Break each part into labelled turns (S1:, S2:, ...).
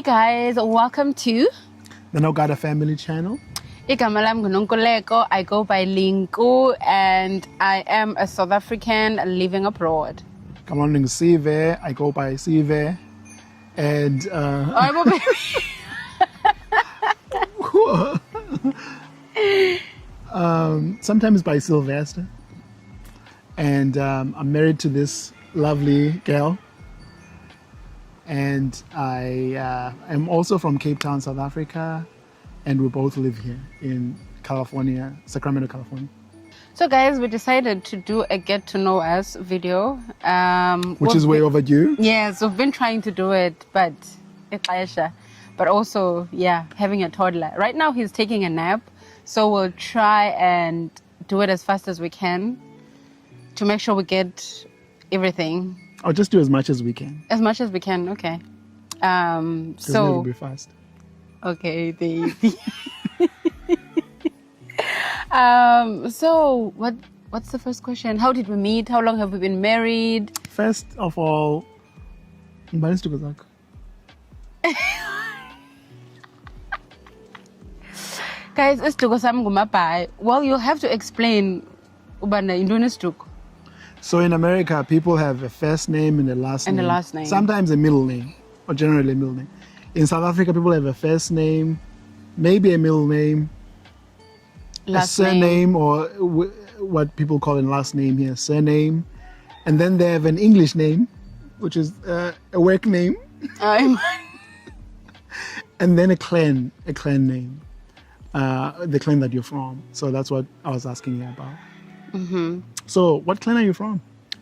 S1: Hey guys, welcome to
S2: the Nogada Family Channel.
S1: Igama lam nguNonkuleko. I go by Linku and I am a South African living abroad.
S2: Come on, Sive. I go by Sive. And sometimes by Sylvester. And I'm married to this lovely girl. And I am also from Cape Town, South Africa. And we both live here in California, Sacramento, California.
S1: So guys, we decided to do a get to know us video.
S2: Which is way overdue.
S1: Yes, we've been trying to do it, but also, having a toddler. Right now he's taking a nap. So we'll try and do it as fast as we can to make sure we get everything.
S2: I'll just do as much as we can.
S1: As much as we can, okay.
S2: So it'll be fast.
S1: Okay, baby. So what's the first question? How did we meet? How long have we been married?
S2: First of all, guys,
S1: isituko sami ngumabhayi. Well, you'll have to explain ubana indoni isituko.
S2: So in America, people have a first name and a last name.
S1: And a last name.
S2: Sometimes a middle name, or generally a middle name. In South Africa, people have a first name, maybe a middle name, a surname, or what people call in last name here, surname. And then they have an English name, which is a work name. And then a clan name, the clan that you're from. So that's what I was asking you about.
S1: Mm-hmm.
S2: So what clan are you from?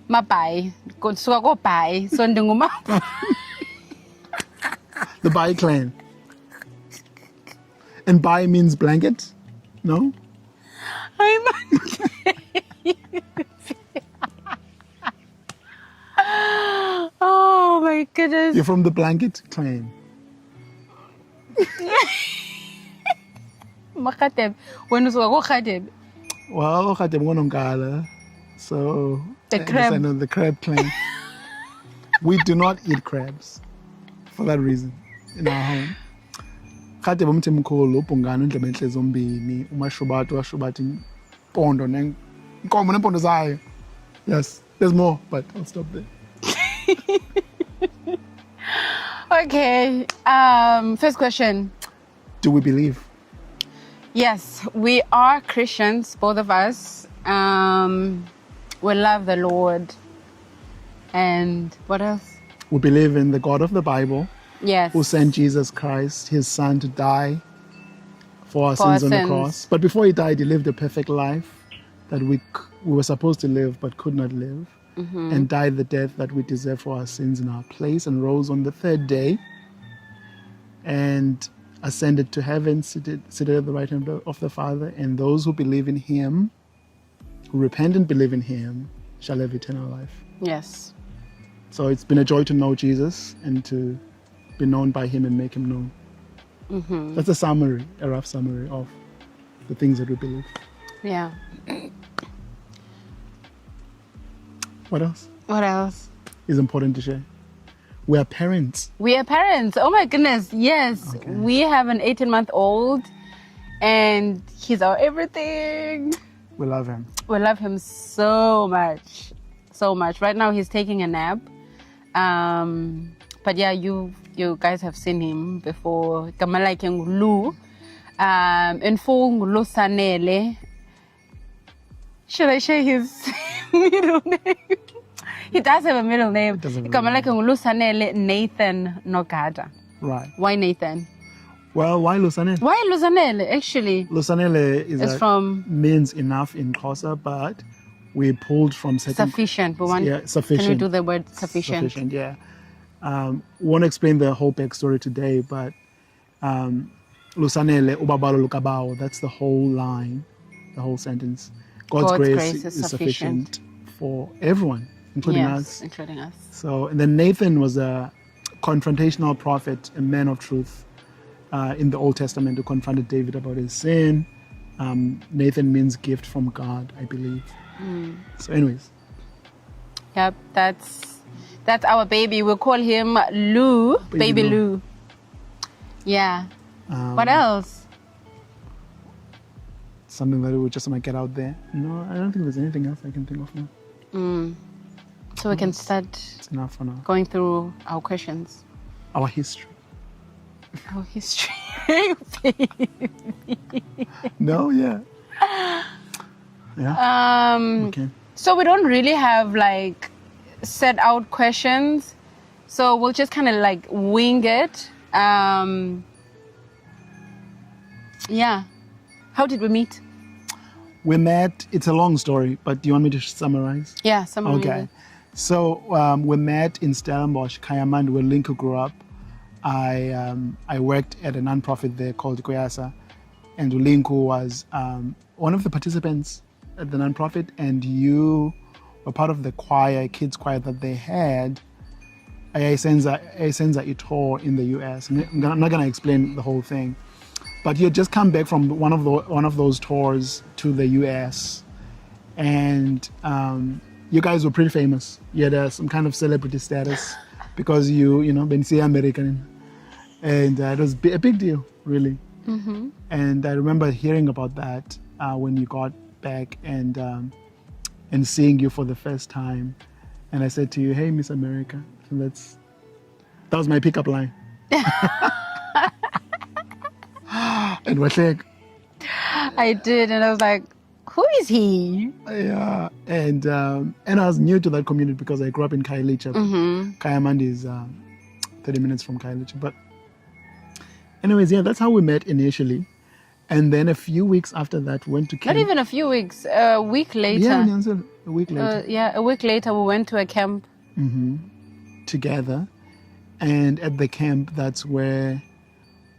S1: Mabhayi. Kusuka kobhayi. So ndingumabhayi.
S2: The Bai clan. And Bai means blanket? No?
S1: Oh my goodness.
S2: You're from the blanket clan.
S1: Makhateb. When usuka kokhateb.
S2: Well, Khateb ngonongala. So
S1: the crab.
S2: I know the crab clan. We do not eat crabs for that reason in our home. Khateb umthemkhulu ubhungana indlebe enhle zombini umashubathi washubathi impondo nenkomo nempondo zayo. Yes, there's more, but I'll stop there.
S1: Okay. First question.
S2: Do we believe?
S1: Yes, we are Christians, both of us. We love the Lord. And what else?
S2: We believe in the God of the Bible.
S1: Yes.
S2: Who sent Jesus Christ, his son, to die for our sins on the cross. But before he died, he lived a perfect life that we were supposed to live but could not live. Mm-hmm. And died the death that we deserve for our sins in our place, and rose on the third day and ascended to heaven, seated at the right hand of the Father. And those who believe in him, who repent and believe in him, shall have eternal life.
S1: Yes.
S2: So it's been a joy to know Jesus and to be known by him and make him known. Mm-hmm. That's a rough summary of the things that we believe.
S1: Yeah.
S2: What else?
S1: What else
S2: is important to share? We are parents.
S1: We are parents. Oh my goodness. Yes. Okay. We have an 18-month-old and he's our everything.
S2: We love him.
S1: We love him so much. So much. Right now he's taking a nap. But yeah, you guys have seen him before. Kamala Lu. In full Sanele. Should I share his middle name? He does have a middle name. Nathan Nogada.
S2: Right.
S1: Why Nathan?
S2: Well, why Lusanele?
S1: Why Lusanele, actually?
S2: Lusanele means enough in Xhosa, but we pulled from certain...
S1: Sufficient.
S2: Sufficient.
S1: Can we do the word sufficient?
S2: Sufficient, yeah. Won't explain the whole backstory today, but Lusanele, Ubabalo Lukabao, that's the whole line, the whole sentence. God's grace is sufficient for everyone, including us.
S1: Including us.
S2: So, and then Nathan was a confrontational prophet, a man of truth in the Old Testament who confronted David about his sin. Nathan means gift from God, I believe. So anyways.
S1: Yep, that's our baby. We'll call him Lou, baby Lou. Yeah. What else?
S2: Something that we would just want to get out there. No, I don't think there's anything else I can think of now.
S1: So we can start
S2: It's enough for now.
S1: going through our questions.
S2: Our history.
S1: Our history.
S2: No, yeah. Yeah. Okay.
S1: So we don't really have like set out questions. So we'll just kind of like wing it. Yeah. How did we meet?
S2: We met, it's a long story, but do you want me to summarize?
S1: Yeah, someone.
S2: Okay. So we met in Stellenbosch, Kayamandi, where Linko grew up. I worked at a nonprofit there called Koyasa, and Linko was one of the participants at the nonprofit, and you were part of the choir, kids choir that they had. Senza Ito in the US. I'm not going to explain the whole thing, but you had just come back from one of those tours to the US, and you guys were pretty famous. You had some kind of celebrity status because you been American, and it was a big deal, really. Mm-hmm. And I remember hearing about that when you got back and seeing you for the first time, and I said to you, "Hey, Miss America." So that was my pickup line. And we're like,
S1: I did, and I was like, who is he?
S2: yeah, and I was new to that community because I grew up in Khayelitsha.
S1: Mm-hmm.
S2: Kayamandi is 30 minutes from Khayelitsha. But anyways, yeah, that's how we met initially. And then a few weeks after that, went to camp.
S1: Not even a few weeks, a week later.
S2: Yeah, Nyanzel, a week later.
S1: A week later, we went to a camp.
S2: Together. And at the camp, that's where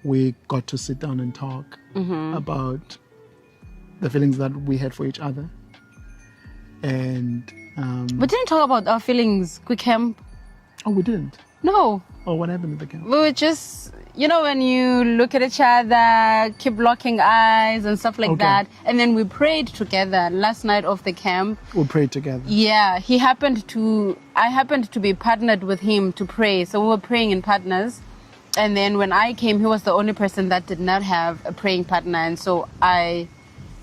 S2: we got to sit down and talk about the feelings that we had for each other. And
S1: we didn't talk about our feelings, quick camp.
S2: Oh, we didn't?
S1: No.
S2: Oh, what happened at the camp?
S1: We were just, when you look at each other, keep locking eyes and stuff like that. And then we prayed together last night of the camp.
S2: We prayed together.
S1: Yeah, I happened to be partnered with him to pray. So we were praying in partners. And then when I came, he was the only person that did not have a praying partner. And so I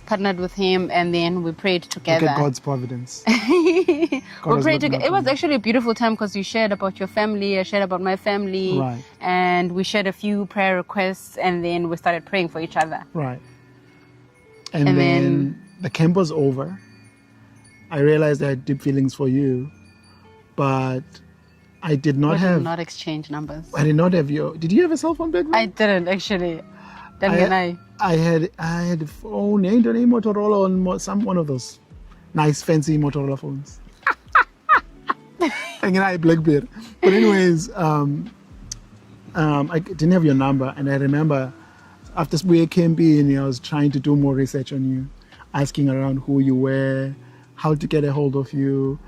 S1: partnered with him, and then we prayed together.
S2: Look at God's providence.
S1: We prayed together. It was actually a beautiful time because you shared about your family, I shared about my family.
S2: Right.
S1: And we shared a few prayer requests, and then we started praying for each other.
S2: Right. And then the camp was over. I realized I had deep feelings for you, but I did not
S1: We did not exchange numbers.
S2: I did not have your... Did you have a cell phone back then?
S1: I didn't, actually.
S2: I had a phone, Motorola, on one of those nice fancy Motorola phones. And I BlackBerry. But anyways, I didn't have your number, and I remember after we came in, I was trying to do more research on you, asking around who you were, how to get a hold of you,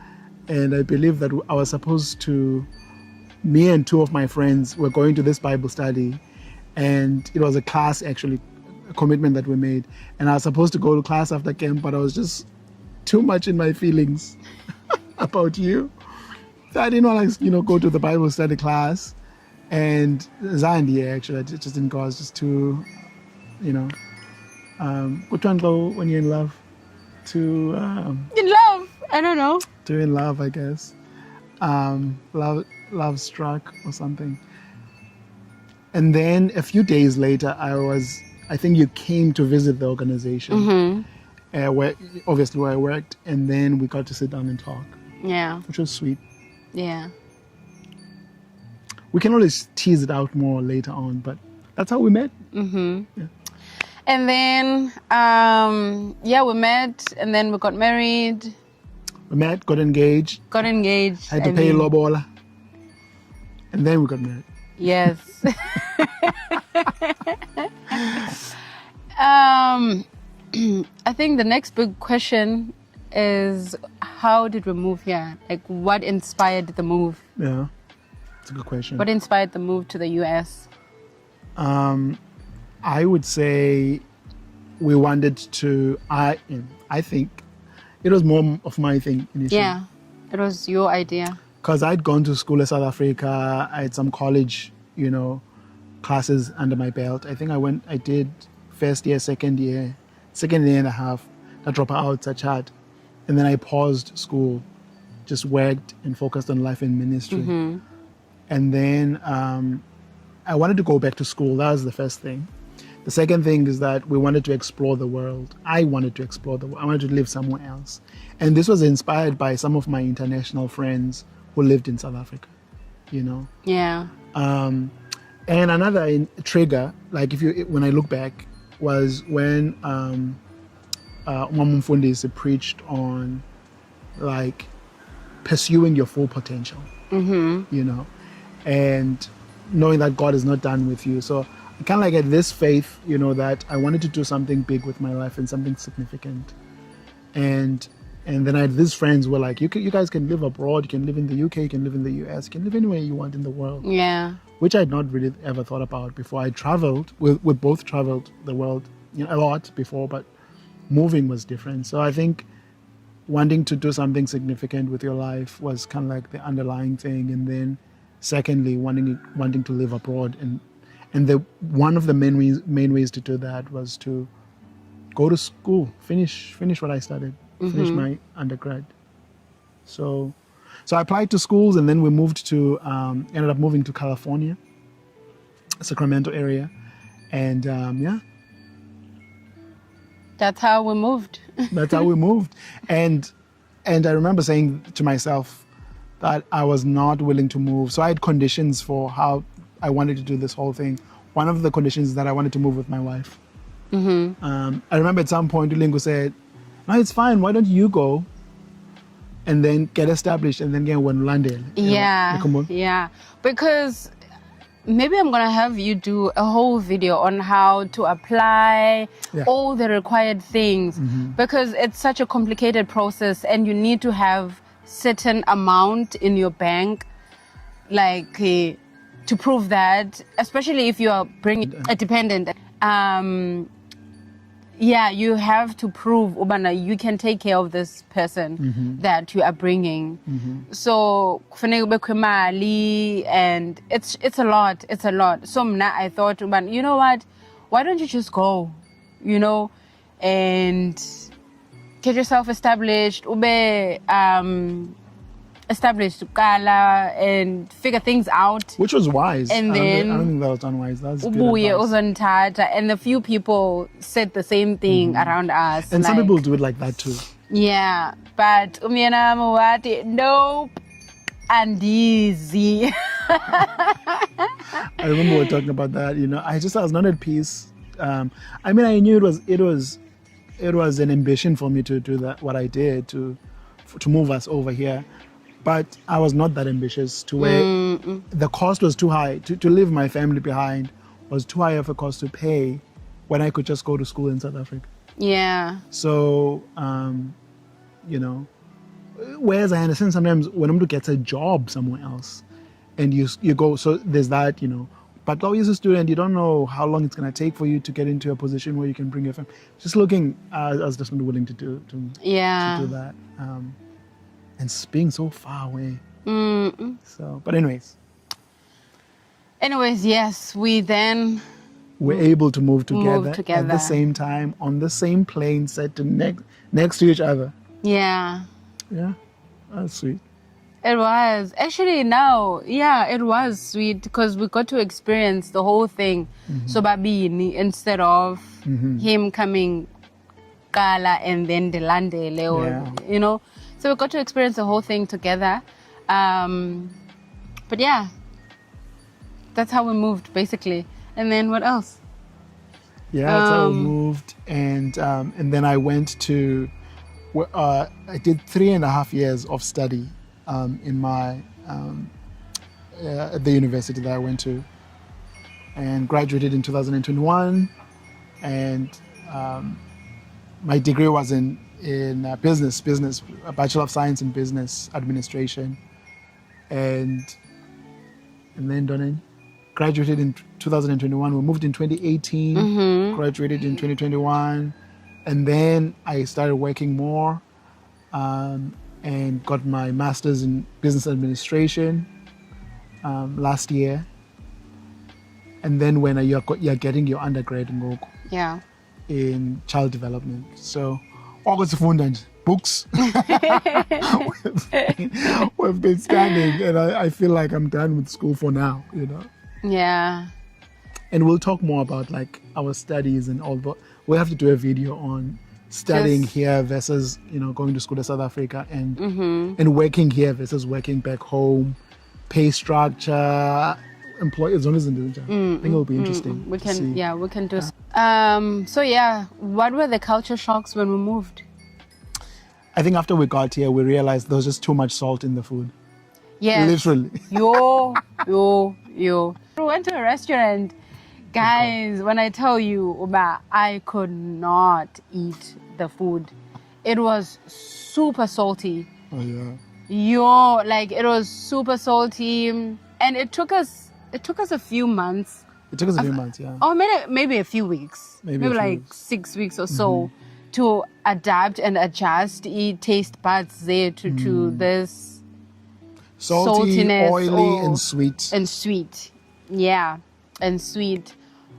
S2: and I believe that I was supposed to. Me and two of my friends were going to this Bible study, and it was a class, actually, a commitment that we made. And I was supposed to go to class after camp, but I was just too much in my feelings about you. So I didn't want to, go to the Bible study class. And Zandi, actually, I just didn't go. I was just too, which one go when you're in love? In
S1: love? I don't know.
S2: Too in love, I guess. Love struck or something. And then a few days later, I think you came to visit the organization, where I worked, and then we got to sit down and talk.
S1: Yeah.
S2: Which was sweet.
S1: Yeah.
S2: We can always tease it out more later on, but that's how we met.
S1: Mm-hmm. Yeah. And then, we met, and then we got married.
S2: We met, got engaged. Had to pay lobola. And then we got married.
S1: Yes. I think the next big question is, how did we move here? Like, what inspired the move?
S2: Yeah, it's a good question.
S1: What inspired the move to the US?
S2: I would say we wanted to, I think it was more of my thing initially.
S1: Yeah, it was your idea.
S2: Because I'd gone to school in South Africa. I had some college, classes under my belt. I think I did first year, second year and a half. I dropped out, I chat. And then I paused school, just worked and focused on life and ministry. And then I wanted to go back to school. That was the first thing. The second thing is that we wanted to explore the world. I wanted to explore the world. I wanted to live somewhere else. And this was inspired by some of my international friends who lived in South Africa, you know.
S1: Yeah.
S2: And another trigger, like when I look back, was when Umam Mfundisi preached on like pursuing your full potential, you know, and knowing that God is not done with you. So I kind of like had this faith, you know, that I wanted to do something big with my life and something significant. And then I had these friends who were like, you guys can live abroad, you can live in the UK, you can live in the US, you can live anywhere you want in the world.
S1: Yeah.
S2: Which I had not really ever thought about before. I traveled, we both traveled the world, you know, a lot before, but moving was different. So I think wanting to do something significant with your life was kind of like the underlying thing. And then secondly, wanting to live abroad. And one of the main ways to do that was to go to school, finish what I studied, finish my undergrad. So I applied to schools, and then we ended up moving to California, Sacramento area. And yeah.
S1: That's how we moved.
S2: That's how we moved. And I remember saying to myself that I was not willing to move. So I had conditions for how I wanted to do this whole thing. One of the conditions is that I wanted to move with my wife. I remember at some point Ulingu said, "No, it's fine. Why don't you go and then get established and then get one London?"
S1: Yeah. Because maybe I'm going to have you do a whole video on how to apply all the required things, because it's such a complicated process and you need to have certain amount in your bank, like to prove that, especially if you are bringing a dependent. You have to prove ubana you can take care of this person that you are bringing. So kufanele kubekwe imali, and it's a lot. So I thought, you know what? Why don't you just go, you know, and get yourself established, established Kala, and figure things out.
S2: Which was wise.
S1: And
S2: I don't think that was unwise. That's good advice.
S1: And a few people said the same thing around us.
S2: And some people do it like that too.
S1: Yeah, but nope, and easy.
S2: I remember we were talking about that. You know, I was not at peace. I mean, I knew it was an ambition for me to do that, what I did to move us over here. But I was not that ambitious to where the cost was too high. To leave my family behind was too high of a cost to pay when I could just go to school in South Africa.
S1: Yeah.
S2: So, you know, whereas I understand sometimes when somebody gets a job somewhere else and you go, so there's that, you know. But though you're a student, you don't know how long it's going to take for you to get into a position where you can bring your family. Just looking, I was just not willing to do that. And being so far away. So, but anyways, yes, we then we're able to move together at the same time on the same plane, set to next to each other.
S1: Yeah,
S2: that's sweet.
S1: It was actually it was sweet because we got to experience the whole thing. So babini, instead of him coming Kala and then Delandele, or you know. So we got to experience the whole thing together. But yeah, that's how we moved basically. And then what else?
S2: Yeah, that's how we moved. And then I went to, I did 3.5 years of study in my, at the university that I went to, and graduated in 2021. And my degree was in business, a Bachelor of Science in Business Administration, and then graduated in 2021. We moved in 2018, graduated in 2021, and then I started working more, and got my master's in Business Administration last year, And then when you're getting your undergrad
S1: Yeah.
S2: in child development. So, books. we've been standing, and I feel like I'm done with school for now,
S1: Yeah.
S2: And we'll talk more about like our studies and all, but we'll have to do a video on studying here versus, going to school to South Africa and working here versus working back home, pay structure, employers. I think it'll be interesting.
S1: We can,
S2: see.
S1: yeah, we can do. So yeah, what were the culture shocks when we moved?
S2: I think after we got here, we realized there was just too much salt in the food.
S1: Yes.
S2: Literally.
S1: Yo. We went to a restaurant. Guys, when I tell you, Uba, I could not eat the food. It was super salty.
S2: Oh, yeah.
S1: It was super salty. And it took us a few months.
S2: It took us a few months, yeah.
S1: Or maybe a few weeks. Maybe like 6 weeks or so to adapt and adjust, taste buds there to this
S2: salty,
S1: saltiness,
S2: oily, and sweet.
S1: And sweet. Yeah. And sweet.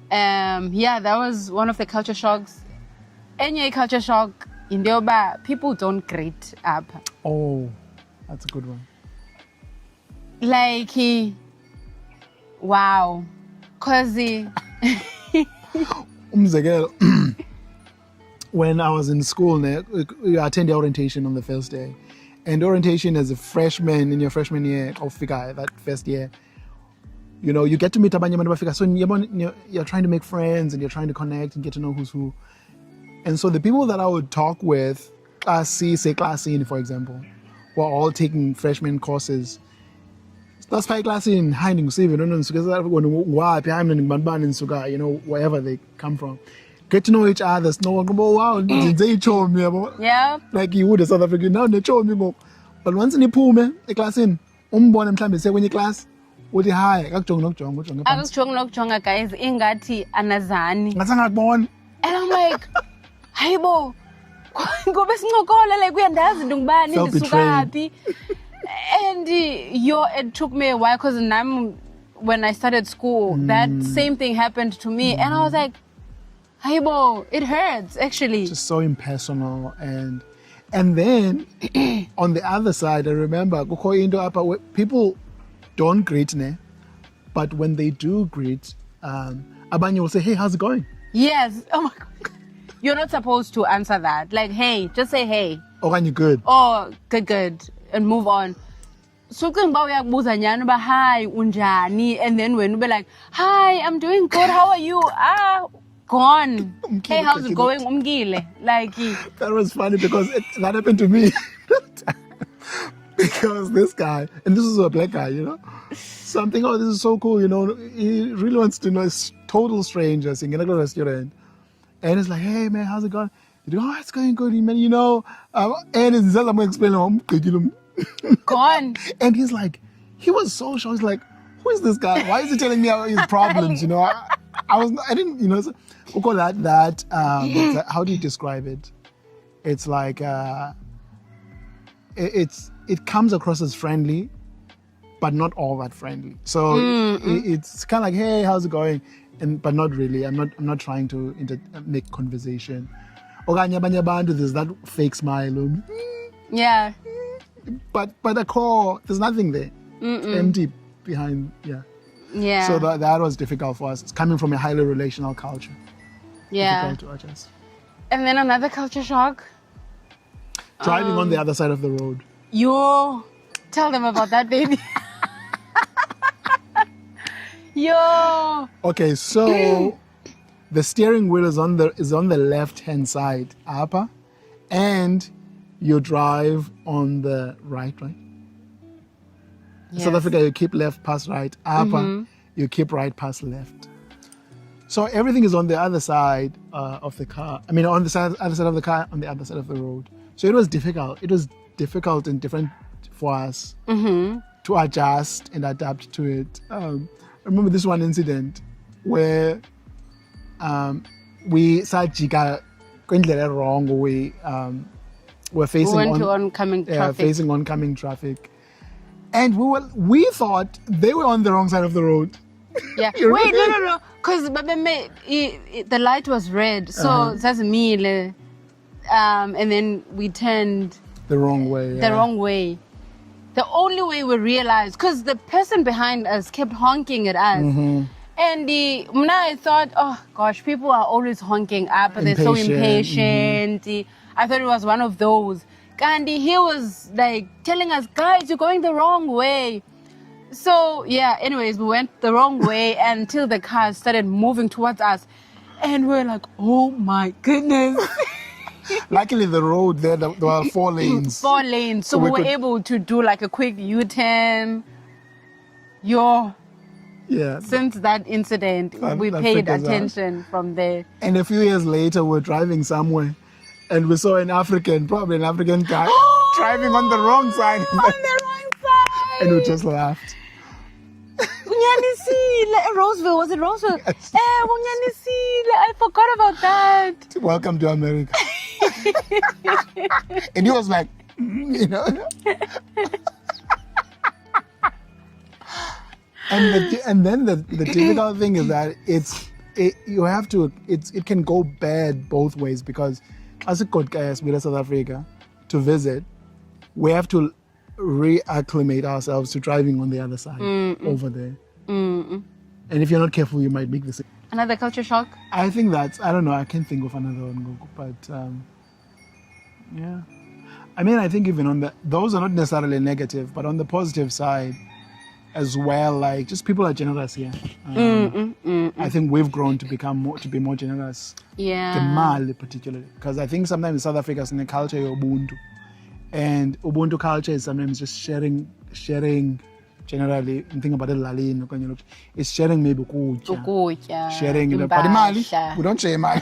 S1: That was one of the culture shocks. Any culture shock in Dioba, people don't grate up.
S2: Oh, that's a good one.
S1: Like, wow. Cause
S2: when I was in school, you attend the orientation on the first day. And orientation as a freshman in your freshman year, or figure that first year, you get to meet abanye abantu bafika. So you're trying to make friends and you're trying to connect and get to know who's who. And so the people that I would talk with, class C, for example, were all taking freshman courses. That's why class in hiding, wherever they come from. Get to know each other. Wow,
S1: yeah.
S2: Like you would in South Africa. Now they show me. But once in the pool, the class in, say when you class, what the high, guys,
S1: ingati anazani. And I'm like, hayibo, ngobe sincokola like uyandazi ndungubani ndisuka happy. And it took me a while because when I started school, that same thing happened to me, and I was like, hayibo, it hurts actually.
S2: Just so impersonal, and then on the other side, I remember people don't greet ne, but when they do greet, abanye will say, "Hey, how's it going?"
S1: Yes. Oh my God. You're not supposed to answer that. Like, hey, just say hey.
S2: Or are you good?
S1: Oh, good. And move on. So hi, unjani, and then when you be like, hi, I'm doing good, how are you? Gone. Hey, how's it going? Like
S2: that was funny because that happened to me. Because this guy, and this is a black guy, something, this is so cool, he really wants to know, it's total strangers in a restaurant. And it's like, hey man, how's it going? It's going good, man, and it's just, I'm going to explain
S1: gone.
S2: And he's like, he was so shocked. He's like, who is this guy? Why is he telling me his problems? I didn't, we'll call that, how do you describe it? It's like, it comes across as friendly, but not all that friendly. So it's kind of like, hey, how's it going? But not really. I'm not trying to make conversation. There's that fake smile.
S1: Yeah.
S2: But the core, there's nothing there. It's empty behind.
S1: Yeah.
S2: So that was difficult for us. It's coming from a highly relational culture.
S1: Yeah.
S2: Difficult to adjust.
S1: And then another culture shock.
S2: Driving on the other side of the road.
S1: Tell them about that, baby.
S2: Okay, so the steering wheel is on the left-hand side, upper, and you drive on the right? Yes. South Africa, you keep left past right. Upper, you keep right past left. So everything is on the other side of the car. I mean, on the other side of the car, on the other side of the road. So it was difficult. It was difficult and different for us to adjust and adapt to it. I remember this one incident where we started jika wrong. We were facing oncoming traffic, and we thought they were on the wrong side of the road.
S1: Yeah.
S2: You
S1: Wait,
S2: remember?
S1: no. Because the light was red. So that's me. And then we turned
S2: The wrong way.
S1: the wrong way. The only way we realized, because the person behind us kept honking at us.
S2: Mm-hmm.
S1: And I thought, oh gosh, people are always honking up. They're so impatient. I thought it was one of those. And he was like telling us, guys, you're going the wrong way. So yeah, anyways, we went the wrong way until the cars started moving towards us. And we're like, oh my goodness.
S2: Luckily, the road there were 4 lanes.
S1: 4 lanes. So we were able to do like a quick U-turn.
S2: Yeah.
S1: Since that incident, we paid attention from there.
S2: And a few years later, we're driving somewhere, and we saw probably an African guy, driving on the wrong side.
S1: On the wrong side.
S2: And we just laughed.
S1: Roseville, was it Roseville?
S2: Yes.
S1: I forgot about that.
S2: Welcome to America. And he was like, you know. And then the difficult thing is that it can go bad both ways, because as a guys with South Africa to visit, we have to reacclimate ourselves to driving on the other side over there. And if you're not careful, you might make the same.
S1: Another culture shock?
S2: I think I don't know, I can't think of another one, but yeah. I mean, I think even those are not necessarily negative, but on the positive side as well, like just people are generous here. I think we've grown to be more generous.
S1: Yeah.
S2: Gemali particularly, because I think sometimes in South Africa is in the culture of Ubuntu, and Ubuntu culture is sometimes just sharing. Generally, think about it, lalini, it's sharing maybe ukutya, sharing, but imali, we don't share imali.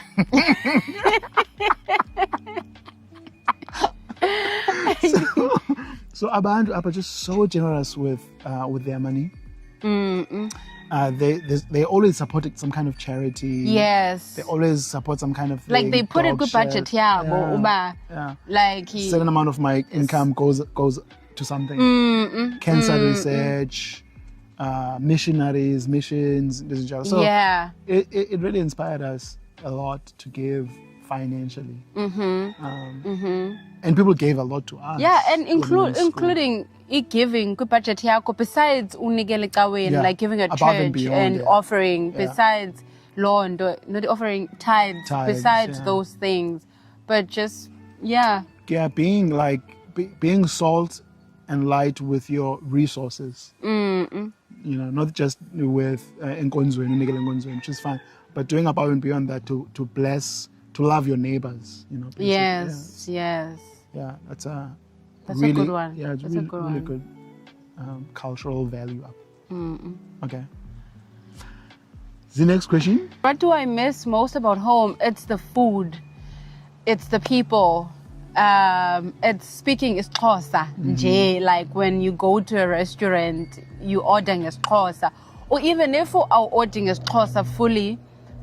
S2: So abantu are just so generous with their money. They always supported some kind of charity.
S1: Yes.
S2: They always support some kind of thing.
S1: Like they put a good budget here,
S2: yeah.
S1: Like
S2: a certain amount of my income goes to something. Cancer research, missions, this and so
S1: yeah.
S2: It really inspired us a lot to give financially. And people gave a lot to us.
S1: Yeah, and including giving good budget yako besides unikele kaweni, like giving a church and offering, besides law, not offering tithes besides those things, but just
S2: being salt and light with your resources. Not just with enkonzweni, which is fine, but doing above and beyond that to bless, to love your neighbors. Basically.
S1: Yes.
S2: Yeah, that's
S1: really, a good one.
S2: Yeah, it's really good cultural value up. Okay. The next question.
S1: What do I miss most about home? It's the food. It's the people. It's speaking isiXhosa. Like when you go to a restaurant, you ordering isiXhosa. Or even if you are ordering isiXhosa fully,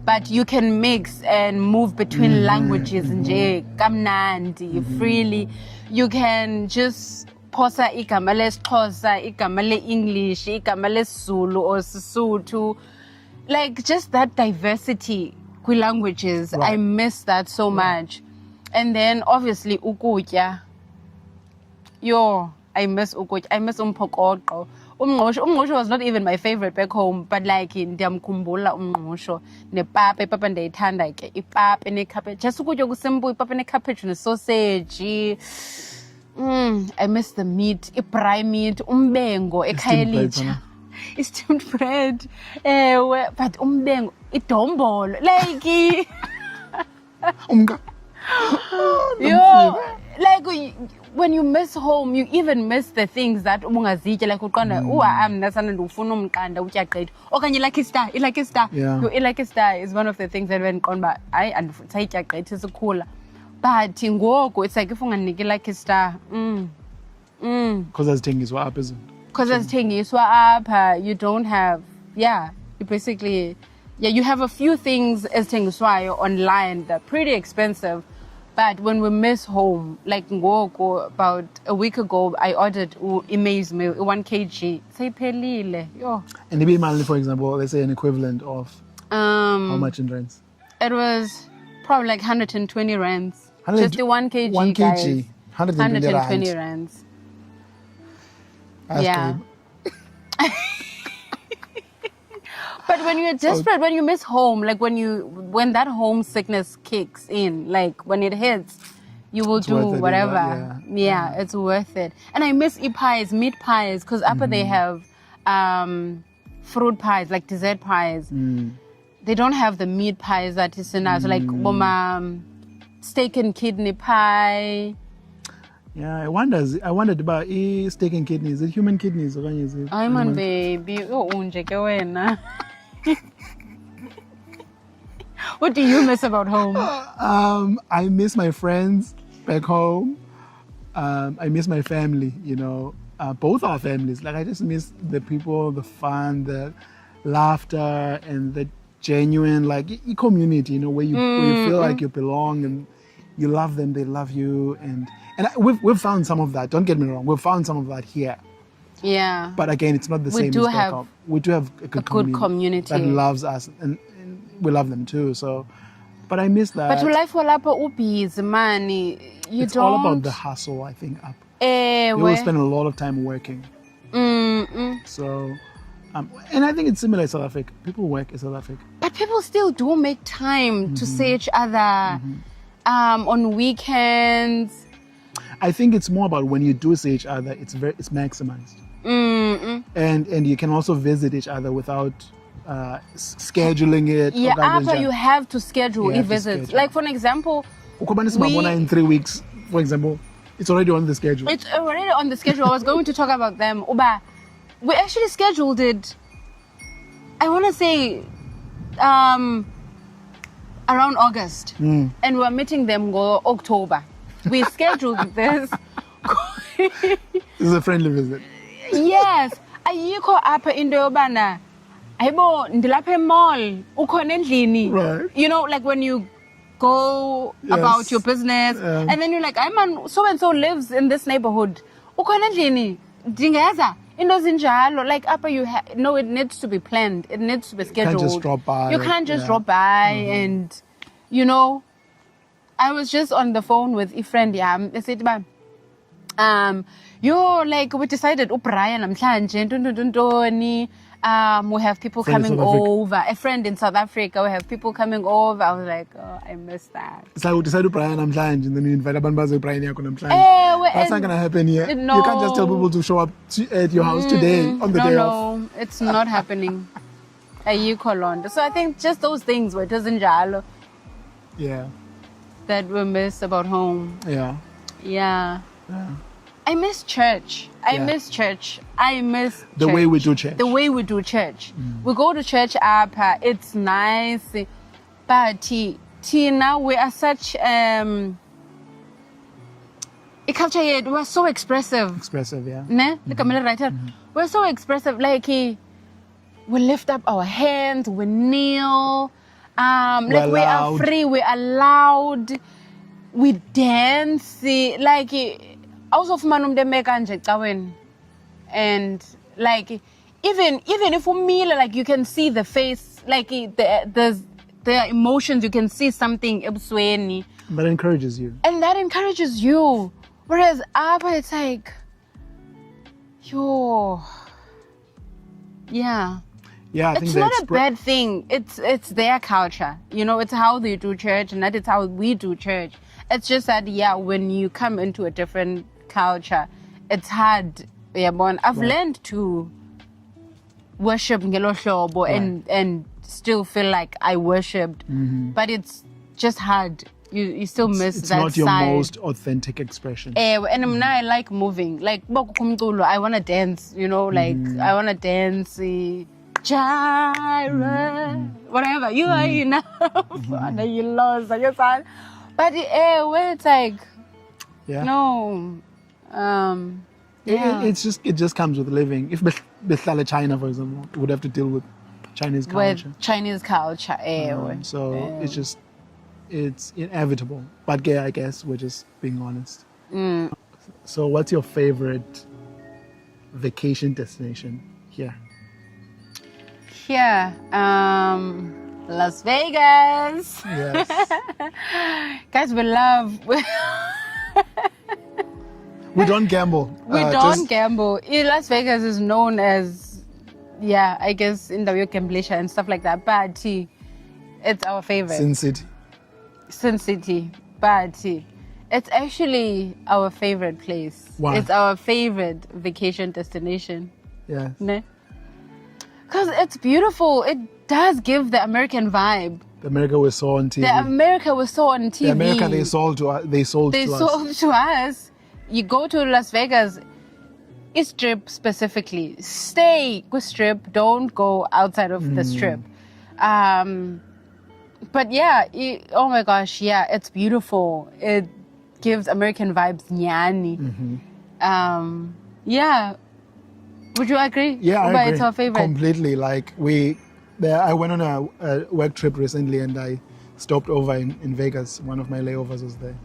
S1: but you can mix and move between languages kamnandi freely. You can just posa igama lesiXhosa, igama le-English, igama lesiZulu or Sesotho. Like just that diversity with languages. Right. I miss that so much. And then obviously ukutya. I miss ukutya. I miss umphokoqo. Umngqusho was not even my favorite back home, but like ndiyamkhumbula umngqusho nepapa ndiyayithanda ke ipapa nekhaphetshu just ukutya okusimple ipapa nekhaphetshu nesausage. I miss the meat, i-braai meat, umbengo ekhayelitsha, i-steamed bread, but umbengo, idombolo, like like when you miss home, you even miss the things that ungazitya, like uqonda nasana ndifuna umqanda utya gqitha okanye i-lucky star. I-lucky star is one of the things that when qonda hayi andisayitya gqitha sikhula, but ngoku it's like if unganiki i-lucky star
S2: because azithengiswa apha isn't,
S1: because azithengiswa apha, you don't have you basically you have a few things ezithengiswayo online that are pretty expensive. But when we miss home, like ngoko, about a week ago, I ordered Imaze meal, 1 kg. Sayiphelile. Yo.
S2: And maybe Mali, for example, let's say an equivalent of how much in rands?
S1: It was probably like 120 rands.
S2: 100
S1: Just the 1 kg.
S2: 1 kg,
S1: guys.
S2: 120
S1: rands.
S2: That's
S1: Yeah.
S2: good.
S1: But when you're desperate, when you miss home, like when that homesickness kicks in, like when it hits, you will do
S2: worth it,
S1: whatever. Yeah, it's worth it. And I miss pies, meat pies, because upper they have fruit pies, like dessert pies. They don't have the meat pies that is in us, like steak and kidney pie.
S2: Yeah, I wondered about steak and kidneys. Is it human kidneys or is it?
S1: I'm on baby. Oh, unje ke wena. What do you miss about home?
S2: I miss my friends back home. I miss my family, both our families. Like, I just miss the people, the fun, the laughter, and the genuine, like, community, where you feel like you belong and you love them, they love you. And we've found some of that. Don't get me wrong. We've found some of that here.
S1: Yeah.
S2: But again, it's not the same as back home. We do have a good community that loves us, and we love them too. So, but I miss that.
S1: But life will up ubis money.
S2: It's all about the hustle, I think. You will spend a lot of time working. So, and I think it's similar in South Africa. People work in South Africa,
S1: but people still do make time to see each other on weekends.
S2: I think it's more about when you do see each other, it's maximized. And you can also visit each other without scheduling it.
S1: Yeah, after you have to schedule visits. Like, for an example,
S2: in 3 weeks, for example, it's already on the schedule.
S1: It's already on the schedule. I was going to talk about them. Uba, we actually scheduled it, I want to say, around August. And we're meeting them go October. We scheduled this.
S2: This is a friendly visit.
S1: Yes. Ayikho apha into yobana ayibo ndilapha emall ukhona endlini.
S2: Right.
S1: Like when you go about your business and then you're like, man, so and so lives in this neighborhood. Ukhona endlini ndingeza into zinjalo. Like apha it needs to be planned. It needs to be scheduled.
S2: You can't just drop by.
S1: You can't just drop by and I was just on the phone with a friend. I said, we decided, Brian, we have people coming over. A friend in South Africa, we have people coming over. I was like, oh, I miss that.
S2: It's like we decided Brian, and then you invite Brian. That's not gonna happen here.
S1: No.
S2: You can't just tell people to show up at your house today on the day off.
S1: No, it's not happening. So I think just those things where it doesn't jalo.
S2: Yeah.
S1: That we miss about home.
S2: Yeah.
S1: I miss church. I miss church.
S2: The way we do church.
S1: The way we do church. We go to church up. It's nice. But Tina, we are such we're so expressive.
S2: Expressive, yeah.
S1: Ne? We're so expressive. Like we lift up our hands, we kneel. Like we are free, we are loud, we dance, like also and like even if we meal, like you can see the face, like the emotions, you can see something
S2: that encourages you.
S1: And that encourages you. Whereas Abba, it's like
S2: Yeah, I think
S1: it's not a bad thing. It's their culture. It's how they do church, and that is how we do church. It's just that, when you come into a different culture, it's hard. I've learned to worship ngelo hlobo and still feel like I worshipped, but it's just hard. You still miss that side.
S2: It's not your most authentic expression.
S1: And now I like moving. Like, I want to dance, like, I want to dance. Gyra, whatever. You are enough. And then you lost on your side. But where it's like, no.
S2: It just comes with living. If Behlala China, for example, would have to deal with Chinese culture.
S1: With Chinese culture.
S2: So it's just it's inevitable. But yeah, I guess we're just being honest. So what's your favorite vacation destination here?
S1: Here, Las Vegas.
S2: Yes.
S1: Guys, we love.
S2: We don't gamble.
S1: We don't gamble. Las Vegas is known as, yeah, I guess in the gamblisha and stuff like that. But it's our favorite. Sin City. But it's actually our favorite place.
S2: Why?
S1: It's our favorite vacation destination.
S2: Yes.
S1: Because it's beautiful. It does give the American vibe.
S2: The America we saw on TV.
S1: The America we saw on TV.
S2: The America they sold to us. They sold
S1: to us. You go to Las Vegas, East Strip specifically. Stay with Strip. Don't go outside of the Strip. But yeah, oh my gosh, yeah, it's beautiful. It gives American vibes. Nyani. Yeah. Would you agree?
S2: Yeah, I agree.
S1: It's our favorite.
S2: Completely. Like I went on a work trip recently and I stopped over in Vegas. One of my layovers was there.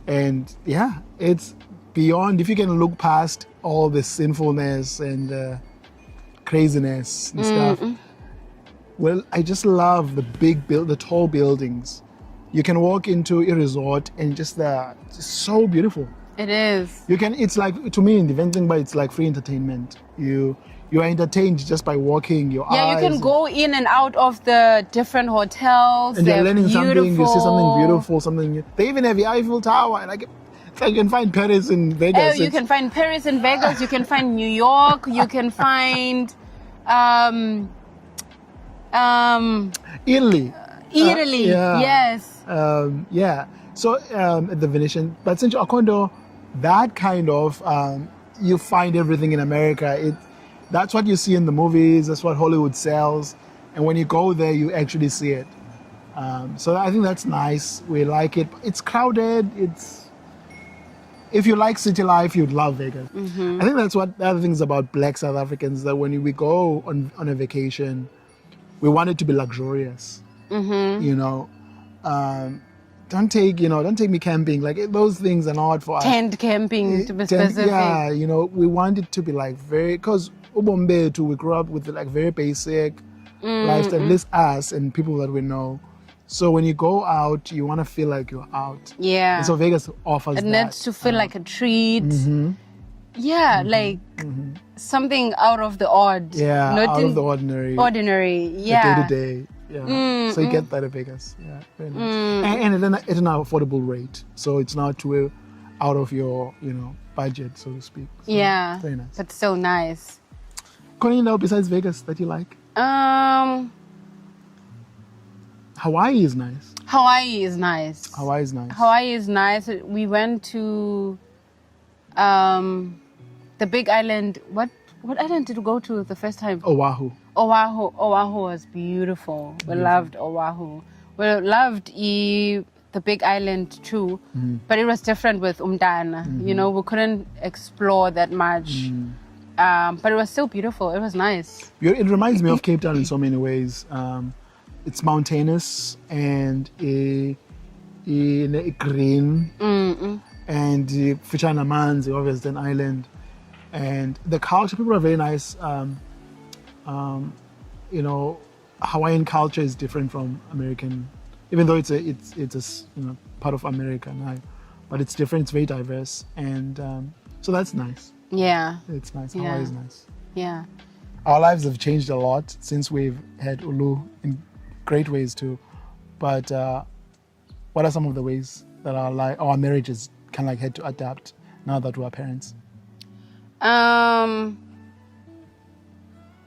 S2: And yeah, it's beyond, if you can look past all the sinfulness and craziness and stuff. Well, I just love the tall buildings. You can walk into a resort and just it's so beautiful.
S1: It is.
S2: It's like, to me, the event thing, but it's like free entertainment. You are entertained just by walking your eyes.
S1: Yeah, you can go in and out of the different hotels.
S2: And you're learning something, you see something beautiful, something new. They even have the Eiffel Tower, and it's like you can find Paris in Vegas.
S1: You can find Paris in Vegas, you can find New York, you can find
S2: Italy.
S1: Italy, yes.
S2: Yeah. So at the Venetian, but since Akondo, that kind of you find everything in America. That's what you see in the movies. That's what Hollywood sells, and when you go there, you actually see it. So I think that's nice. We like it. It's crowded. If you like city life, you'd love Vegas. I think that's what the other things about Black South Africans, that when we go on a vacation, we want it to be luxurious. You know. Don't take me camping. Like, those things are not for us.
S1: Tent camping, to be specific.
S2: Yeah, we want it to be like because Ubombe too, we grew up with like very basic lifestyle, at least us and people that we know. So when you go out, you want to feel like you're out. Yeah. And so Vegas offers that.
S1: It needs to feel like a treat. Yeah, like something out of the odd.
S2: Yeah, out of the ordinary.
S1: Yeah.
S2: The day-to-day. Yeah. So you get that at Vegas. Yeah, very nice. And then at an affordable rate. So it's not too out of your, budget, so to speak. So
S1: yeah.
S2: Very nice.
S1: But still nice.
S2: Anything besides Vegas that you like? Hawaii is nice.
S1: Hawaii is nice. Hawaii is nice. We went to the big island. What island did we go to the first time?
S2: Oahu.
S1: Oahu was beautiful. We loved Oahu. We loved the big island too, but it was different with Umtana. We couldn't explore that much. But it was still beautiful. It was nice.
S2: It reminds me of Cape Town in so many ways. It's mountainous and green, and Fichana Manzi, obviously an island, and the culture. People are very nice. Hawaiian culture is different from American, even though it's a part of America now, but it's different. It's very diverse, and so that's nice.
S1: Yeah,
S2: it's nice. Hawaii is nice.
S1: Yeah,
S2: our lives have changed a lot since we've had Ulu in great ways too. But what are some of the ways that our marriages kind of had to adapt now that we're parents?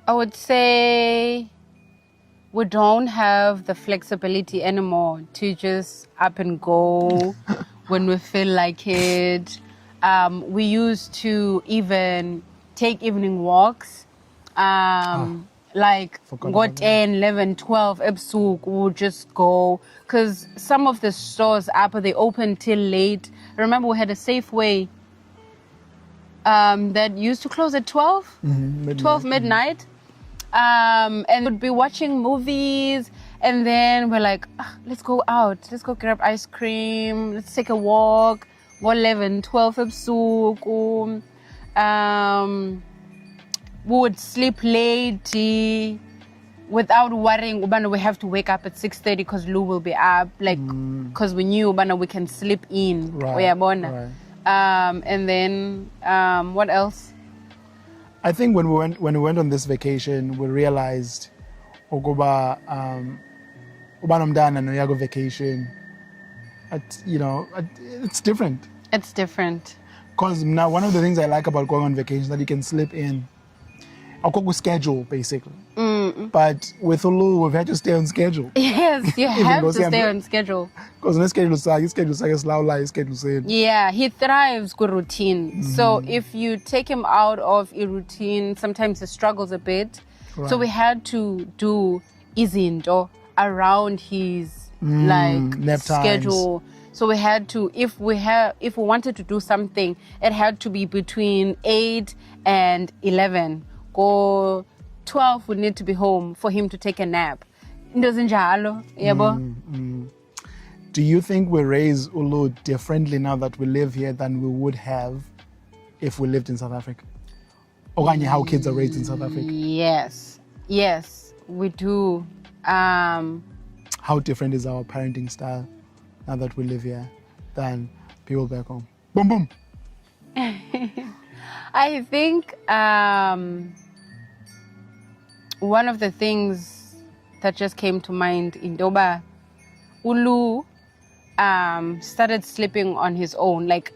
S1: I would say we don't have the flexibility anymore to just up and go when we feel like it. We used to even take evening walks. Like go 10, 11, 12 ebusuku, we'll just go. Because some of the stores they open till late. I remember we had a Safeway that used to close at 12 midnight. And we'd be watching movies, And then we're like, let's go out. Let's go grab ice cream. Let's take a walk. 11, 12 ebusuku. We would sleep late without worrying ubana we have to wake up at 6:30 because Lou will be up, like because we knew ubana we can sleep in.
S2: Right.
S1: And then what else?
S2: I think when we went on this vacation, we realized ukuba ubanomntana noyago vacation, it's different.
S1: It's different.
S2: Because now one of the things I like about going on vacation is that you can slip in. I'll schedule basically. But with Ulu, we've had to stay on schedule.
S1: Yes, you have to stay on schedule.
S2: Because on schedule, schedule.
S1: Yeah, he thrives with routine. So if you take him out of a routine, sometimes he struggles a bit.
S2: Right.
S1: So we had to do izinto around his
S2: nap
S1: schedule.
S2: times.
S1: So we had to, if we wanted to do something, it had to be between 8 and 11. Go 12 would need to be home for him to take a nap. Ndozinjalo, yebo.
S2: Do you think we raise Ulu differently now that we live here than we would have if we lived in South Africa? Or how kids are raised in South Africa?
S1: Yes, we do.
S2: How different is our parenting style now that we live here than people back home? Boom, boom.
S1: I think one of the things that just came to mind in Doba, Ulu started sleeping on his own. Like,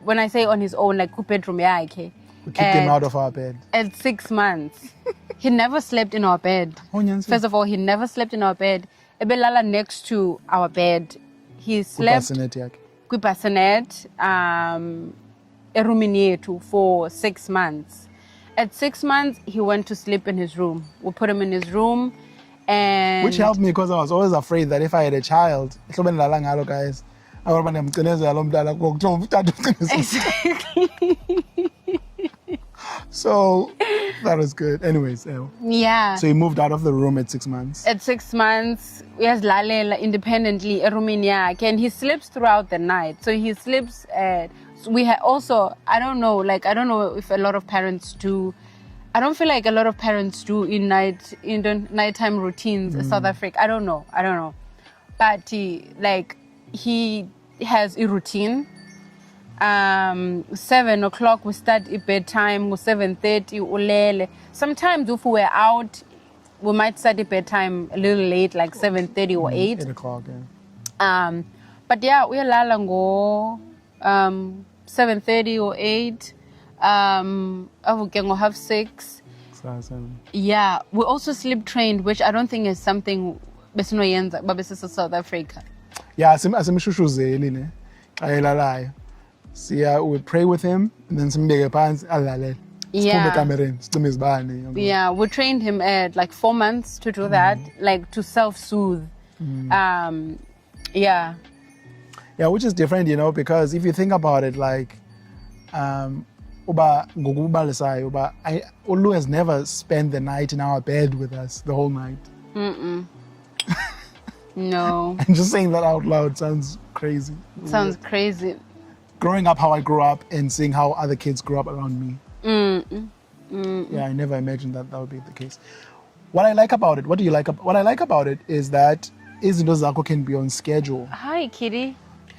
S1: when I say on his own, like bedroom yakhe.
S2: We kicked him out of our bed.
S1: At 6 months. He never slept in our bed. First of all, he never slept in our bed. Ebelala next to our bed. He slept kwibassinet erumini yethu for 6 months. At 6 months, he went to sleep in his room. We put him in his room, and
S2: which helped me because I was always afraid that if I had a child, guys,
S1: exactly.
S2: So that was good. Anyways,
S1: yeah.
S2: So he moved out of the room at 6 months.
S1: At 6 months, we has lalela independently erumini yakhe, and he sleeps throughout the night. So he sleeps at. We also, I don't know if a lot of parents do. I don't feel like a lot of parents do in the nighttime routines in South Africa. I don't know. But he has a routine. 7 o'clock we start at bedtime. 7:30 ulele. Sometimes if we're out, we might start at bedtime a little late, like 7:30 or 8.
S2: 8 o'clock, yeah.
S1: But yeah, we lala go 7:30 or 8. Avuke have 6. Yeah, we also sleep trained, which I don't think is something besinoyenza babesisa South Africa.
S2: Yeah, asimshushuzeli ne. Ayelalayo. We pray with him and then simbeke phansi alalele.
S1: Yeah, we trained him at like 4 months to do that, like to self-soothe. Yeah.
S2: Yeah, which is different, because if you think about it, like, Ulu has never spent the night in our bed with us the whole night.
S1: No.
S2: And just saying that out loud sounds crazy.
S1: Sounds crazy.
S2: Growing up how I grew up and seeing how other kids grew up around me. Yeah, I never imagined that would be the case. What I like about it, what do you like? What I like about it is that izinto zakho can be on schedule.
S1: Hi, kitty.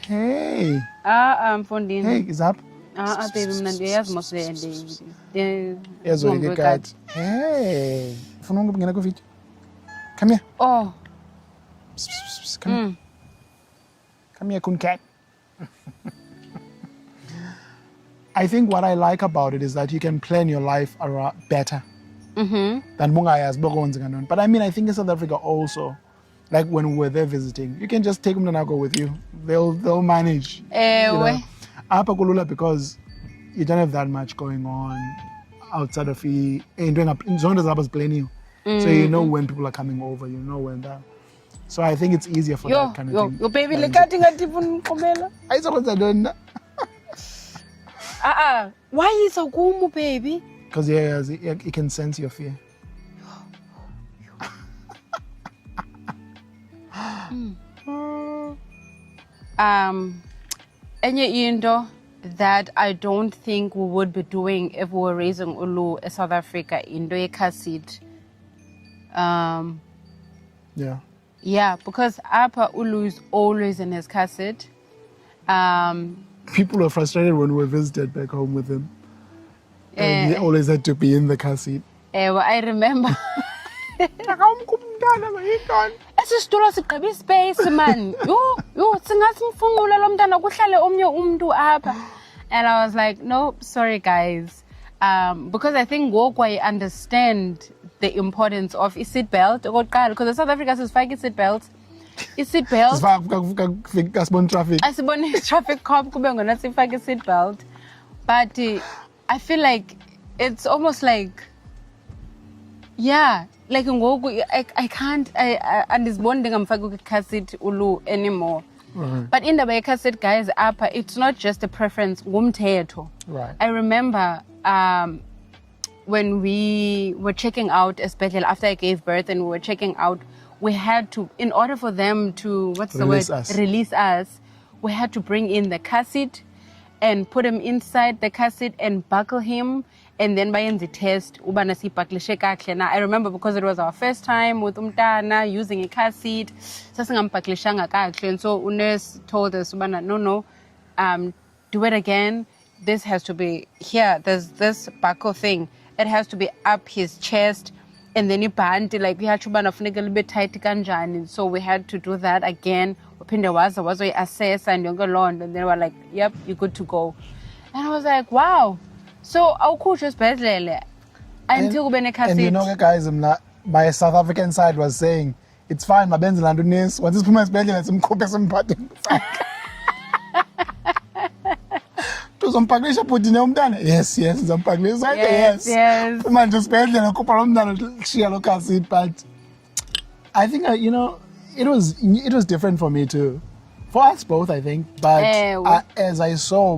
S2: Hey.
S1: Mfondini.
S2: Hey, is up?
S1: Baby, mna ndiyazi mos
S2: Yazwe kat. Hey. Ufuna ukungena ku video? Come here.
S1: Oh.
S2: Come here. Come here, kun cat. I think what I like about it is that you can plan your life better than bungayazi bokwenza kanoni. But I mean, I think in South Africa also, like when we were there visiting, you can just take umntanakho with you. They'll manage. Apha kulula because you don't have that much going on outside of zonke zabo ziplaniwe. So you know when people are coming over, you know when that. So I think it's easier for that kind of thing.
S1: Your baby lekati ngathi ufuna uqhubela.
S2: Ayizokwenza ntoni?
S1: Why is so kumu, baby?
S2: Because he can sense your fear.
S1: enye into that I don't think we would be doing if we were raising Ulu in South Africa, into car seat.
S2: Yeah.
S1: Yeah, because Apa Ulu is always in his car seat.
S2: People were frustrated when we visited back home with him. And he always had to be in the car seat.
S1: Well, I remember. Esisitulo sigqiba ispace man. Yo singathi mfungula lo mntana kuhlale omnye umuntu apha. And I was like, no, sorry guys. Because I think ngoku I understand the importance of a seat belt because in South Africa sisifaka seat belts. I-seat belt.
S2: Kasibon traffic.
S1: Asibone traffic cop kube ngona sifaka seat belt. But I feel like it's almost like, yeah, like I can't andiziboni ngamfaka car seat Ulu anymore.
S2: Right.
S1: But in the car seat guys apha, it's not just a preference, ngumthetho.
S2: Right.
S1: I remember when we were checking out, especially after I gave birth and we were checking out, we had to, in order for them to, release us, we had to bring in the car seat and put him inside the car seat and buckle him, and then by the test, ubana sipaklishe kahle. Now I remember because it was our first time with umtana using a car seat, sasingampaklishanga kahle, and so nurse told us, ubana no, do it again. This has to be here. There's this buckle thing. It has to be up his chest. And then ibhanti, like we had to ban a little bit tight kanjani. So we had to do that again. Upinde was we assess and younger lawn, and they were like, yep, you're good to go. And I was like, wow. So our coach was bedlele until we
S2: and you know, guys, my South African side was saying, it's fine, my Benz Landonis, once this woman's bedlele, some cook some party. Uzompaklisha putine umntana. Yes, uzompaklisha. Yes. Man just bedle nokupa umntana shiya lo car seat, but I think you know, it was different for me too. For us both, I think, but as I saw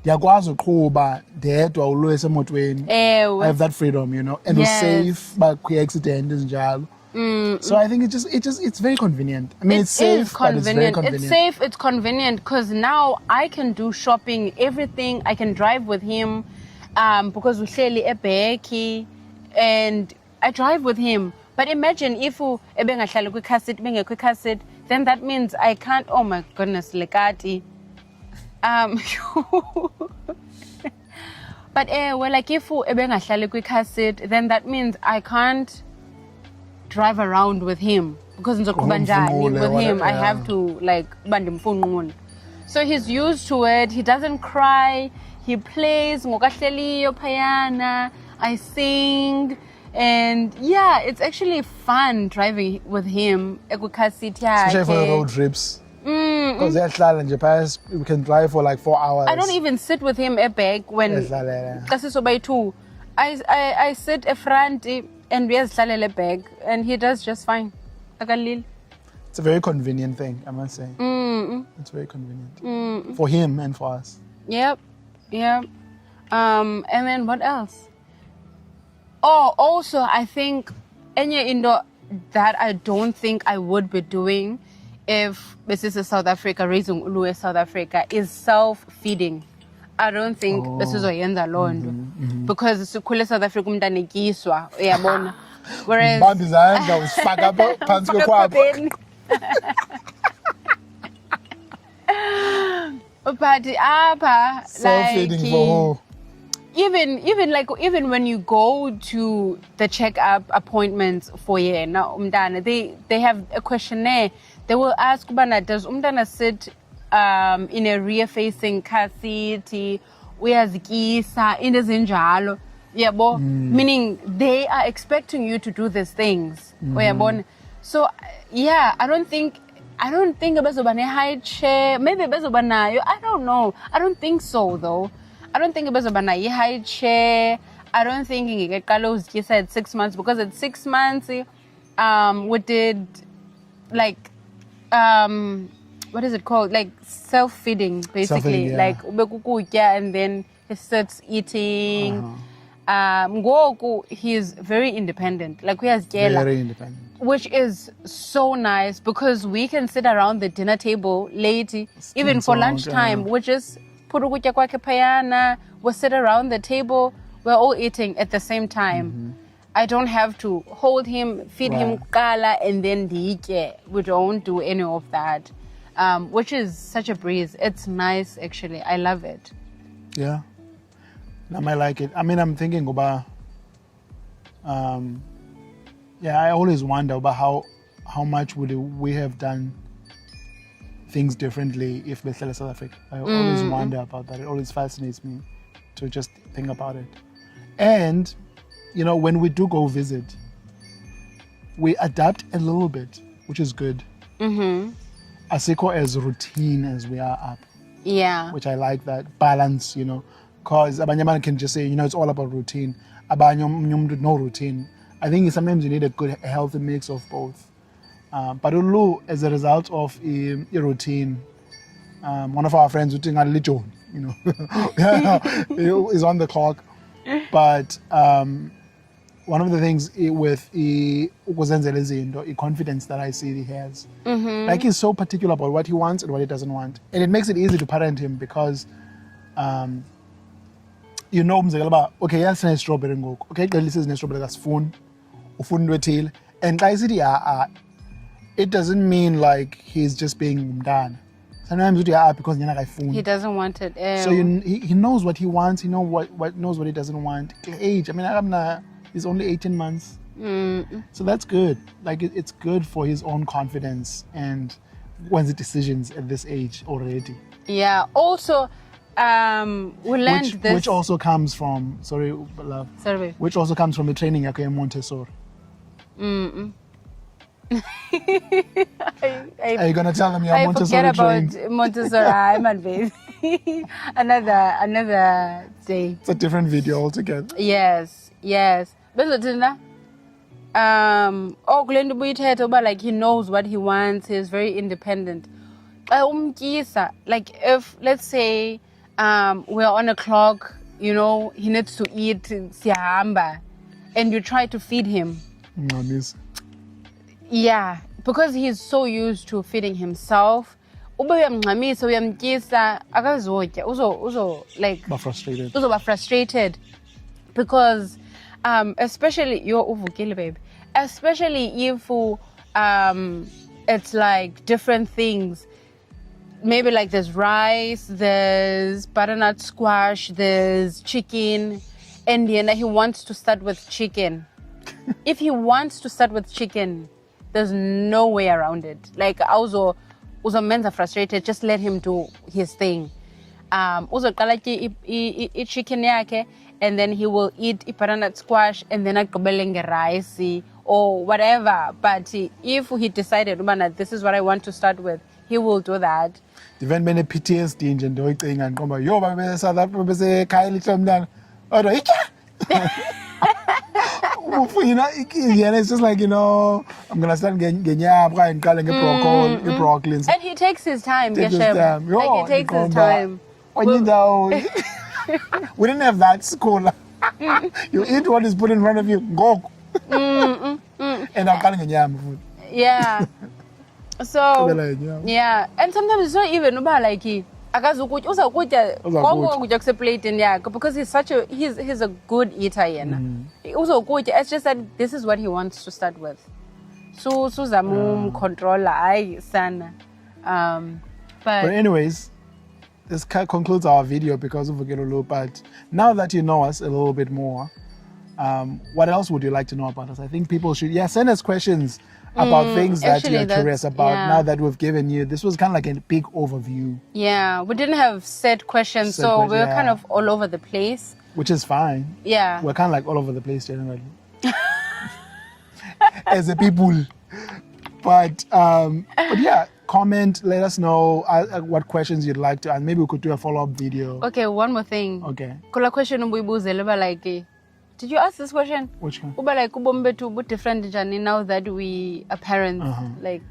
S2: ndiyakwazi uqhuba ndedwa ulo esemotweni. I have that freedom, you know, and it's safe bakwi accident ezinjalo. So I think it's very convenient. I mean, it's safe, but it's very convenient.
S1: It's safe, it's convenient, because now I can do shopping, everything. I can drive with him, because uhleli ebheki, and I drive with him. But imagine if ebengahlali kwi-car seat, bengekwi-car seat, then that means I can't. Oh my goodness, lekati. But well, like if ebengahlali kwi-car seat, then that means I can't drive around with him, because with him I have to like bandimfunqun. So he's used to it. He doesn't cry. He plays ngokahleliyo phayana. I sing, and yeah, it's actually fun driving with him. Especially
S2: for the road trips. Because we can drive for like 4 hours.
S1: I don't even sit with him back when I sit a front and we have a bag, and he does just fine.
S2: It's a very convenient thing, I must say. It's very convenient for him and for us.
S1: Yep. And then what else? Oh, also I think that I don't think I would be doing if this is a South Africa, raising Ulu South Africa, is self-feeding. I don't think this is oyenza londo, because sikhule South Africa umntana etyiswa uyabona, whereas but apha
S2: self-feeding
S1: like,
S2: for
S1: even when you go to the checkup appointments for yena umntana, they have a questionnaire. They will ask ubana, does umntana sit in a rear-facing car seat, uyazikisa, into ezinjalo, yabo, meaning they are expecting you to do these things, uyabona. So yeah, I don't think bezoba ne-high chair, maybe bezoba nayo, I don't know. I don't think so though. I don't think bezoba nayo high chair. I don't think ngikeqala uzikisa at 6 months, because at 6 months we did like what is it called? Like self-feeding, basically.
S2: Yeah.
S1: Like ubekukutya, and then he starts eating. Ngoku he's very independent. Like we has
S2: very independent.
S1: which is so nice because we can sit around the dinner table late, even for lunchtime. We just put ukutya kwakhe phayana, we sit around the table, we're all eating at the same time. I don't have to hold him, feed him kala, and then dike. We don't do any of that, which is such a breeze. It's nice, actually. I love it.
S2: Yeah. I might like it. I mean, I'm thinking about, I always wonder about how much would we have done things differently if we still in South Africa. I always wonder about that. It always fascinates me to just think about it. And, you know, when we do go visit, we adapt a little bit, which is good. Asiko as routine as we are up.
S1: Yeah.
S2: Which I like that balance, you know, because abanye can just say, you know, it's all about routine. Abanye no routine. I think sometimes you need a good, healthy mix of both. But Ulu, as a result of a routine, one of our friends, you know, is on the clock. But one of the things with the confidence that I see he has, like he's so particular about what he wants and what he doesn't want. And it makes it easy to parent him because, you know, okay, yes, nice strawberry, okay, this is nice strawberry, that's phone. And it doesn't mean like he's just being done. Sometimes because
S1: he doesn't want it.
S2: So he knows what he wants. He knows what he doesn't want. Age. I mean, he's only 18 months. So that's good. Like it's good for his own confidence and one's decisions at this age already.
S1: Yeah. Also, we learned this.
S2: Which also comes from love.
S1: Sorry.
S2: Which also comes from the training at Montessori. Are you gonna tell them you're Montessori trained?
S1: I forget about Montessori. I'm on baby. Another day.
S2: It's a different video altogether.
S1: Yes. But like he knows what he wants. He's very independent. Like if let's say we're on a clock, you know, he needs to eat and you try to feed him. Yeah, because he's so used to feeding himself. Like frustrated because especially if it's like different things. Maybe like there's rice, there's butternut squash, there's chicken, and then he wants to start with chicken. If he wants to start with chicken, there's no way around it. Like also men are frustrated, just let him do his thing. Also eat chicken yake, and then he will eat butternut squash and then rice or whatever. But if he decided, this is what I want to start with, he will do that.
S2: Even when PTSD and doing and come yo, you know, it's just like, you know, I'm gonna start getting broccoli.
S1: And he takes his time.
S2: He takes his time. We didn't have that school. You eat what is put in front of you. Go. And I'm calling food.
S1: Yeah. So yeah, and sometimes it's not even about like because he's he's a good eater. It's just that this is what he wants to start with. So controller
S2: but anyways, this concludes our video because of Vukelo. But now that you know us a little bit more, what else would you like to know about us? I think people should send us questions about things that you're curious about. Now that we've given you, this was kind of like a big overview.
S1: Yeah, we didn't have set questions, so we were kind of all over the place.
S2: Which is fine.
S1: Yeah.
S2: We're kind of like all over the place generally. As a people. But yeah, comment, let us know what questions you'd like to, and maybe we could do a follow-up video.
S1: Okay, one more thing.
S2: Okay.
S1: Kula question like, did you ask this question?
S2: Which one?
S1: Like, different journey now that we are parents. Like,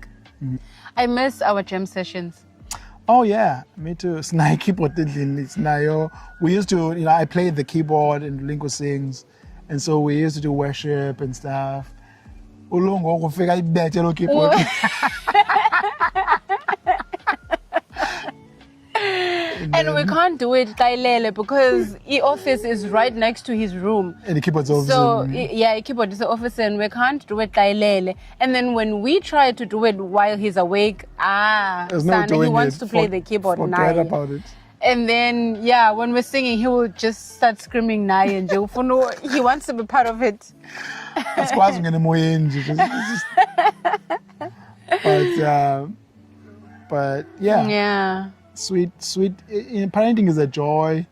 S1: I miss our jam sessions.
S2: Oh yeah, me too. We used to, you know, I played the keyboard and Linko sings, and so we used to do worship and stuff. ulungu ukufika ibethe lo keyboard.
S1: And we can't do it Tailele because the office is right next to his room.
S2: And the keyboard's over.
S1: So yeah, keyboard is the office and we can't do it Tailele. And then when we try to do it while he's awake,
S2: There's no
S1: Sana, he
S2: doing
S1: wants
S2: it.
S1: to play the keyboard
S2: Forget
S1: now.
S2: about it.
S1: And then yeah, when we're singing, he will just start screaming Nai and he wants to be part of it.
S2: Asikwazi ungena emoyeni nje. But yeah.
S1: Yeah.
S2: Sweet. Parenting is a joy,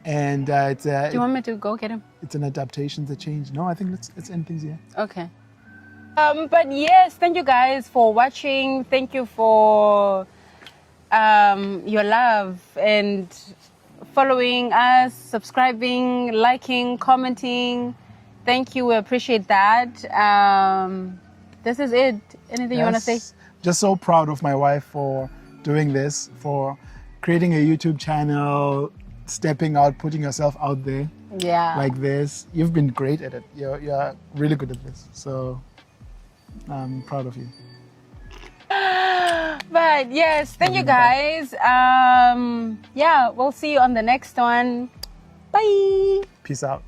S2: and
S1: Do you want me to go get him?
S2: it's an adaptation, it's a change. No, I think let's end things here.
S1: Okay. But yes, thank you guys for watching. Thank you for your love and following us, subscribing, liking, commenting. Thank you. We appreciate that. This is it. Anything you want to say?
S2: Just so proud of my wife for doing this, for creating a YouTube channel, stepping out, putting yourself out there
S1: Yeah.
S2: like this. You've been great at it. You're really good at this. So I'm proud of you.
S1: But yes, thank you guys. Yeah, we'll see you on the next one. Bye.
S2: Peace out.